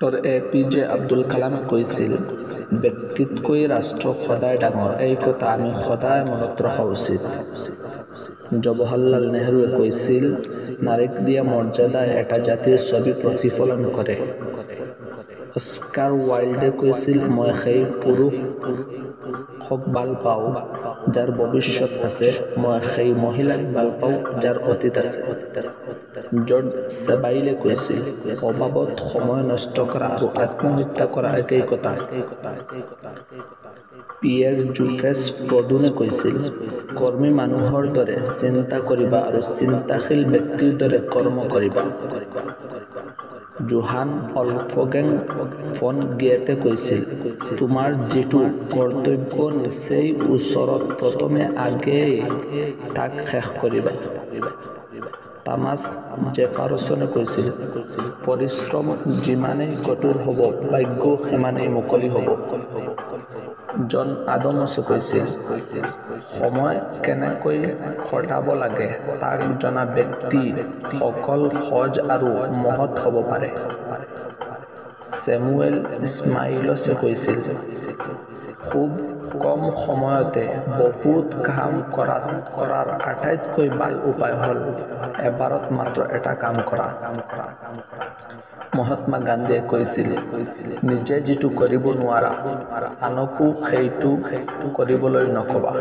APJ Abdul কালামে কৈছিল, ব্যক্তিতকৈ ৰাষ্ট্ৰ সদায় ডাঙৰ। এই কথা আমি সদায় মনত ৰখা উচিত। জৱাহৰলাল নেহৰুৱে কৈছিল, নাৰীক দিয়া মৰ্যাদাই এটা জাতিৰ ছবি প্ৰতিফলন কৰে। অস্কাৰ ৱাইল্ডে কৈছিল, মই সেই পুৰুষক ভাল পাওঁ যাৰ ভৱিষ্যত আছে, মই সেই মহিলাক ভাল পাওঁ যাৰ অতীত আছে। জৰ্জ চেবাইলে কৈছিল, অভাৱত সময় নষ্ট কৰা আৰু আত্মহত্যা কৰা একেই কথা। পিয়েৰ জোসেফ প্ৰ'ডুনে কৈছিল, কৰ্মী মানুহৰ দৰে চিন্তা কৰিবা আৰু চিন্তাশীল ব্যক্তিৰ দৰে কৰ্ম কৰিবা। জোহান ওলফগেং ফন গিয়েটে কৈছিল, তোমাৰ যিটো কৰ্তব্য নিচেই ওচৰত, প্ৰথমে আগেয়ে তাক শেষ কৰিবা। থমাছ জেফাৰচনে কৈছিল, পৰিশ্ৰম যিমানেই কঠোৰ হ'ব, ভাগ্যও সিমানেই মুকলি হ'ব। জন আদমছে কৈছিল, সময় কেনেকৈ কটাব লাগে তাক জনা ব্যক্তি সকল সহজ আৰু মহৎ হ'ব পাৰে। ছেমুৱেল ইছমাইলছে কৈছিল, খুব কম সময়তে বহুত কাম কৰাৰ আটাইতকৈ ভাল উপায় হ'ল এবাৰত মাত্ৰ এটা কাম কৰা। মহাত্মা গান্ধীয়ে কৈছিল, নিজে যিটো কৰিব নোৱাৰা, আনকো সেইটো কৰিবলৈ নকবা।